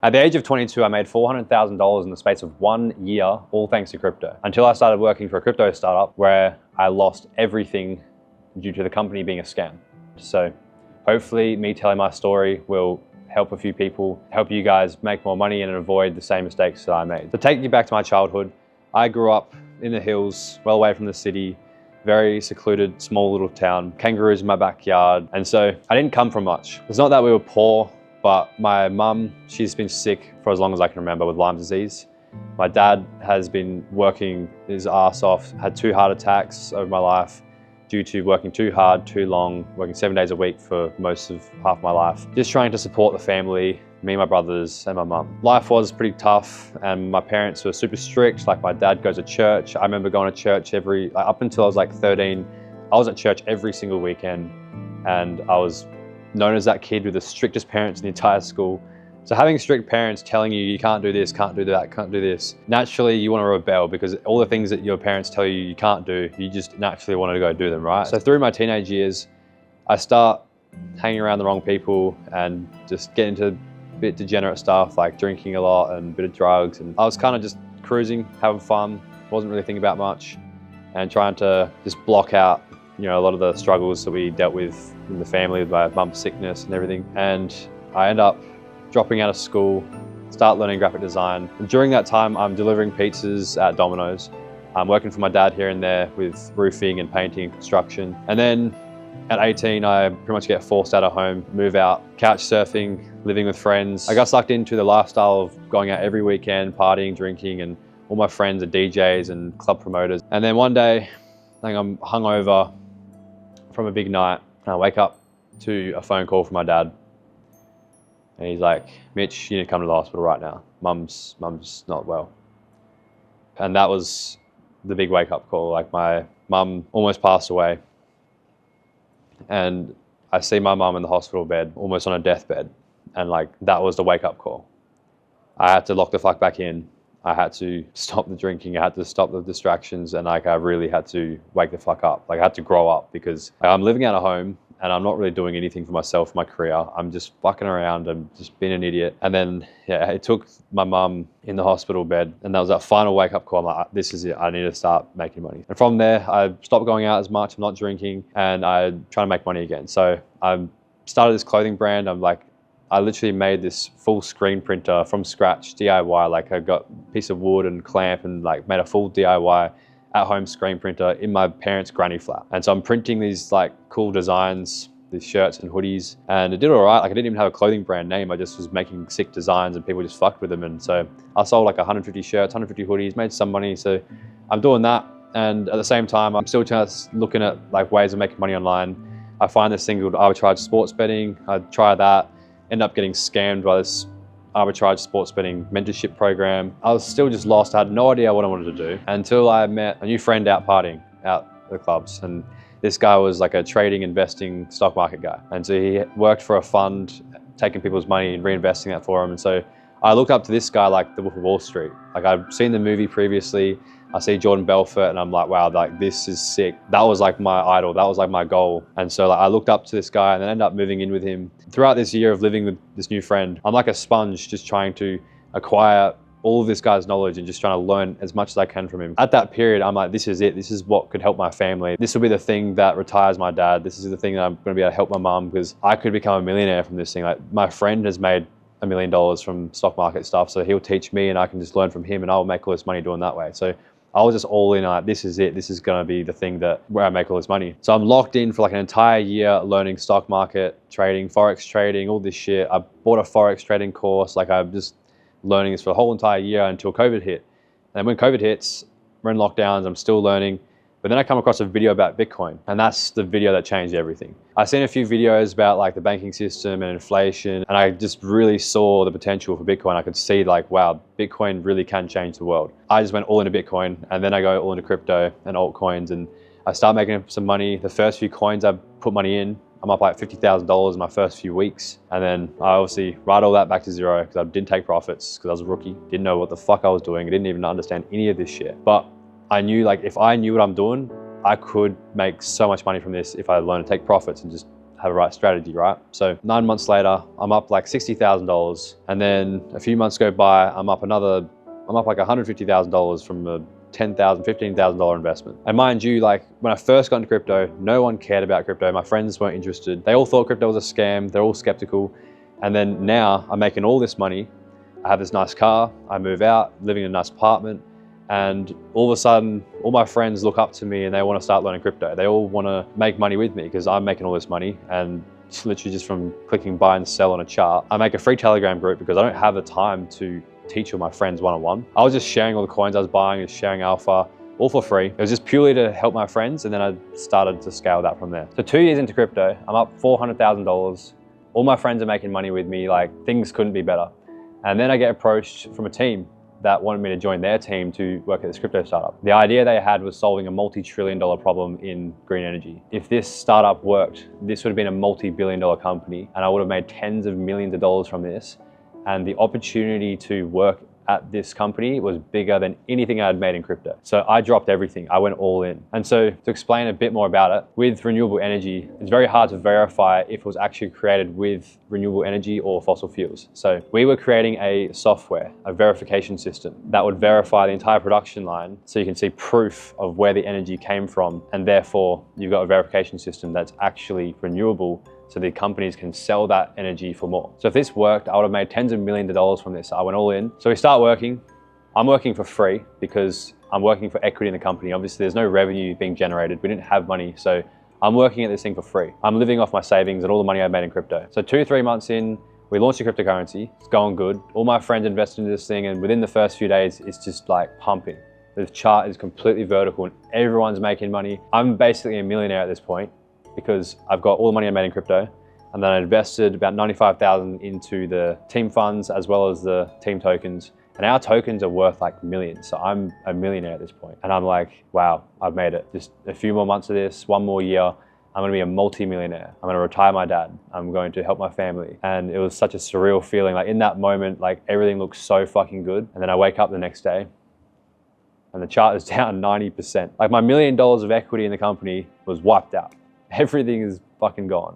At the age of 22, I made $400,000 in the space of 1 year, all thanks to crypto. Until I started working for a crypto startup where I lost everything due to the company being a scam. So hopefully me telling my story will help a few people, help you guys make more money and avoid the same mistakes that I made. To take you back to my childhood, I grew up in the hills, well away from the city, very secluded, small little town, kangaroos in my backyard. And so I didn't come from much. It's not that we were poor, but my mum, she's been sick for as long as I can remember with Lyme disease. My dad has been working his ass off, had 2 heart attacks over my life due to working too hard, too long, working 7 days a week for most of half my life. Just trying to support the family, me, my brothers, and my mum. Life was pretty tough and my parents were super strict. Like my dad goes to church. I remember going to church up until I was like 13, I was at church every single weekend and I was known as that kid with the strictest parents in the entire school. So having strict parents telling you can't do this, can't do that, can't do this, naturally you want to rebel because all the things that your parents tell you can't do, you just naturally want to go do them, right? So through my teenage years, I start hanging around the wrong people and just get into a bit degenerate stuff like drinking a lot and a bit of drugs. And I was kind of just cruising, having fun, wasn't really thinking about much and trying to just block out a lot of the struggles that we dealt with in the family with my mum's sickness and everything. And I end up dropping out of school, start learning graphic design. And during that time, I'm delivering pizzas at Domino's. I'm working for my dad here and there with roofing and painting and construction. And then at 18, I pretty much get forced out of home, move out, couch surfing, living with friends. I got sucked into the lifestyle of going out every weekend, partying, drinking, and all my friends are DJs and club promoters. And then one day, I think I'm hungover from a big night, and I wake up to a phone call from my dad. And he's like, Mitch, you need to come to the hospital right now. Mum's not well. And that was the big wake up call. Like my mum almost passed away. And I see my mum in the hospital bed, almost on a deathbed. And like, that was the wake up call. I had to lock the fuck back in. I had to stop the drinking, I had to stop the distractions, and like I really had to wake the fuck up. Like I had to grow up because I'm living out of home and I'm not really doing anything for myself, my career. I'm just fucking around and just being an idiot. And then, yeah, it took my mum in the hospital bed and that was that final wake up call. I'm like, this is it, I need to start making money. And from there, I stopped going out as much, I'm not drinking, and I'm trying to make money again. So I started this clothing brand. I literally made this full screen printer from scratch, DIY. Like I got a piece of wood and clamp and like made a full DIY at-home screen printer in my parents' granny flat. And so I'm printing these like cool designs, these shirts and hoodies, and it did all right. Like I didn't even have a clothing brand name. I just was making sick designs and people just fucked with them. And so I sold like 150 shirts, 150 hoodies, made some money. So I'm doing that. And at the same time, I'm still just looking at like ways of making money online. I find this thing called arbitrage sports betting. I try that. End up getting scammed by this arbitrage sports betting mentorship program. I was still just lost. I had no idea what I wanted to do until I met a new friend out partying out at the clubs. And this guy was like a trading, investing, stock market guy. And so he worked for a fund, taking people's money and reinvesting that for him. And so I looked up to this guy like the Wolf of Wall Street. Like I've seen the movie previously. I see Jordan Belfort and I'm like, wow, like this is sick. That was like my idol, that was like my goal. And so like I looked up to this guy and then ended up moving in with him. Throughout this year of living with this new friend, I'm like a sponge just trying to acquire all of this guy's knowledge and just trying to learn as much as I can from him. At that period, I'm like, this is it. This is what could help my family. This will be the thing that retires my dad. This is the thing that I'm gonna be able to help my mom because I could become a millionaire from this thing. Like my friend has made $1 million from stock market stuff. So he'll teach me and I can just learn from him and I'll make all this money doing that way. So I was just all in on this is it. This is gonna be the thing where I make all this money. So I'm locked in for like an entire year learning stock market trading, Forex trading, all this shit. I bought a Forex trading course. Like I'm just learning this for the whole entire year until COVID hit. And when COVID hits, we're in lockdowns, I'm still learning. But then I come across a video about Bitcoin and that's the video that changed everything. I've seen a few videos about like the banking system and inflation and I just really saw the potential for Bitcoin. I could see like, wow, Bitcoin really can change the world. I just went all into Bitcoin and then I go all into crypto and altcoins and I start making some money. The first few coins I put money in, I'm up like $50,000 in my first few weeks. And then I obviously write all that back to zero because I didn't take profits because I was a rookie. Didn't know what the fuck I was doing. I didn't even understand any of this shit. But I knew like if I knew what I'm doing, I could make so much money from this if I learned to take profits and just have a right strategy, right? So 9 months later, I'm up like $60,000. And then a few months go by, I'm up like $150,000 from a $10,000, $15,000 investment. And mind you, like when I first got into crypto, no one cared about crypto. My friends weren't interested. They all thought crypto was a scam. They're all skeptical. And then now I'm making all this money. I have this nice car. I move out, living in a nice apartment. And all of a sudden, all my friends look up to me and they want to start learning crypto. They all want to make money with me because I'm making all this money. And it's literally just from clicking buy and sell on a chart. I make a free Telegram group because I don't have the time to teach all my friends one-on-one. I was just sharing all the coins I was buying and sharing alpha, all for free. It was just purely to help my friends, and then I started to scale that from there. So 2 years into crypto, I'm up $400,000. All my friends are making money with me, like things couldn't be better. And then I get approached from a team that wanted me to join their team to work at this crypto startup. The idea they had was solving a multi-trillion-dollar problem in green energy. If this startup worked, this would have been a multi-billion-dollar company, and I would have made tens of millions of dollars from this. And the opportunity to work at this company was bigger than anything I had made in crypto. So I dropped everything. I went all in. And so to explain a bit more about it, with renewable energy, it's very hard to verify if it was actually created with renewable energy or fossil fuels. So we were creating a software, a verification system that would verify the entire production line so you can see proof of where the energy came from. And therefore you've got a verification system that's actually renewable, so the companies can sell that energy for more. So if this worked, I would have made tens of millions of dollars from this. I went all in. So we start working. I'm working for free because I'm working for equity in the company. Obviously there's no revenue being generated. We didn't have money. So I'm working at this thing for free. I'm living off my savings and all the money I made in crypto. So 2-3 months in, we launched a cryptocurrency. It's going good. All my friends invested into this thing, and within the first few days, it's just like pumping. The chart is completely vertical and everyone's making money. I'm basically a millionaire at this point, because I've got all the money I made in crypto, and then I invested about 95,000 into the team funds as well as the team tokens. And our tokens are worth like millions. So I'm a millionaire at this point. And I'm like, wow, I've made it. Just a few more months of this, one more year, I'm gonna be a multi-millionaire. I'm gonna retire my dad. I'm going to help my family. And it was such a surreal feeling. Like in that moment, like everything looked so fucking good. And then I wake up the next day and the chart is down 90%. Like my $1 million of equity in the company was wiped out. Everything is fucking gone.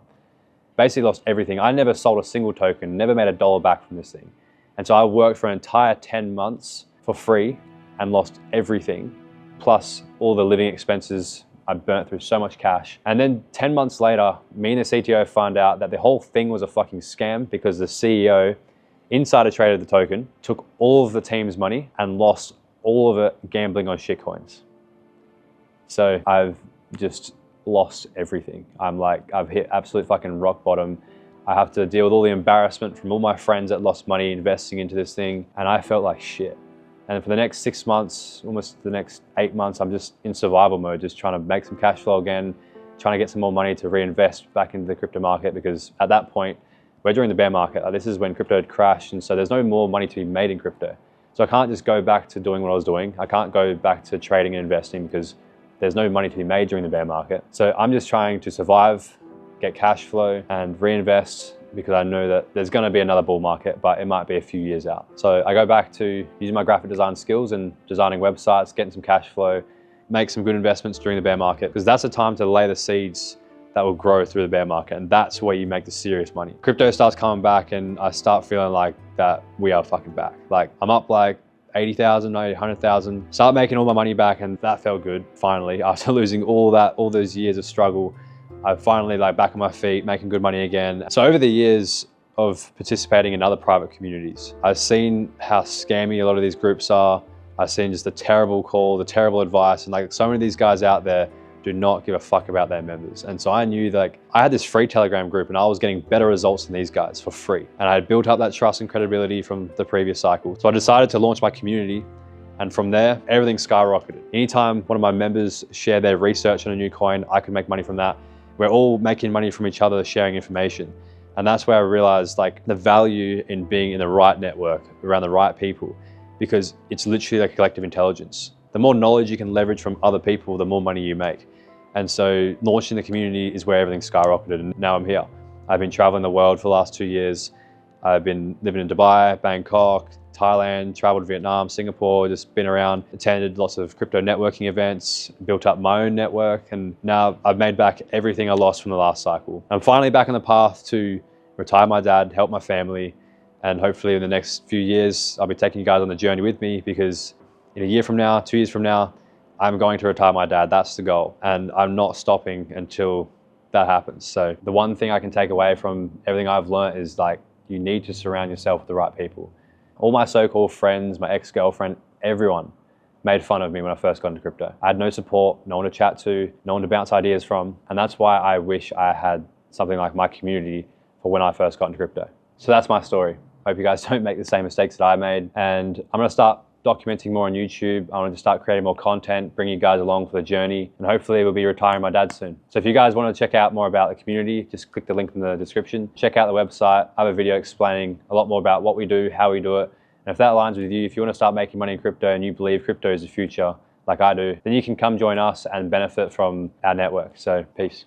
Basically lost everything. I never sold a single token, never made $1 back from this thing. And so I worked for an entire 10 months for free and lost everything, plus all the living expenses. I burnt through so much cash. And then 10 months later, me and the CTO found out that the whole thing was a fucking scam because the CEO insider traded the token, took all of the team's money and lost all of it gambling on shitcoins. So I've just lost everything. I'm like, I've hit absolute fucking rock bottom. I have to deal with all the embarrassment from all my friends that lost money investing into this thing. And I felt like shit. And for the next 6 months, almost the next 8 months, I'm just in survival mode, just trying to make some cash flow again, trying to get some more money to reinvest back into the crypto market, because at that point, we're during the bear market. This is when crypto had crashed. And so there's no more money to be made in crypto. So I can't just go back to doing what I was doing. I can't go back to trading and investing because there's no money to be made during the bear market. So I'm just trying to survive, get cash flow and reinvest, because I know that there's gonna be another bull market, but it might be a few years out. So I go back to using my graphic design skills and designing websites, getting some cash flow, make some good investments during the bear market, because that's the time to lay the seeds that will grow through the bear market. And that's where you make the serious money. Crypto starts coming back and I start feeling like that we are fucking back. Like I'm up like 80,000, 100,000, start making all my money back, and that felt good. Finally, after losing all those years of struggle, I'm finally like back on my feet, making good money again. So over the years of participating in other private communities, I've seen how scammy a lot of these groups are. I've seen just the terrible call, the terrible advice, and like so many of these guys out there do not give a fuck about their members. And so I knew that like, I had this free Telegram group and I was getting better results than these guys for free. And I had built up that trust and credibility from the previous cycle. So I decided to launch my community. And from there, everything skyrocketed. Anytime one of my members shared their research on a new coin, I could make money from that. We're all making money from each other, sharing information. And that's where I realized like the value in being in the right network, around the right people, because it's literally like collective intelligence. The more knowledge you can leverage from other people, the more money you make. And so launching the community is where everything skyrocketed, and now I'm here. I've been traveling the world for the last 2 years. I've been living in Dubai, Bangkok, Thailand, traveled to Vietnam, Singapore, just been around, attended lots of crypto networking events, built up my own network, and now I've made back everything I lost from the last cycle. I'm finally back on the path to retire my dad, help my family, and hopefully in the next few years, I'll be taking you guys on the journey with me, because in a year from now, 2 years from now, I'm going to retire my dad. That's the goal. And I'm not stopping until that happens. So the one thing I can take away from everything I've learned is like, you need to surround yourself with the right people. All my so-called friends, my ex-girlfriend, everyone made fun of me when I first got into crypto. I had no support, no one to chat to, no one to bounce ideas from. And that's why I wish I had something like my community for when I first got into crypto. So that's my story. Hope you guys don't make the same mistakes that I made. And I'm gonna start documenting more on YouTube. I want to start creating more content, bring you guys along for the journey, and hopefully we'll be retiring my dad soon. So if you guys want to check out more about the community, just click the link in the description. Check out the website. I have a video explaining a lot more about what we do, how we do it. And if that aligns with you, if you want to start making money in crypto and you believe crypto is the future, like I do, then you can come join us and benefit from our network. So peace.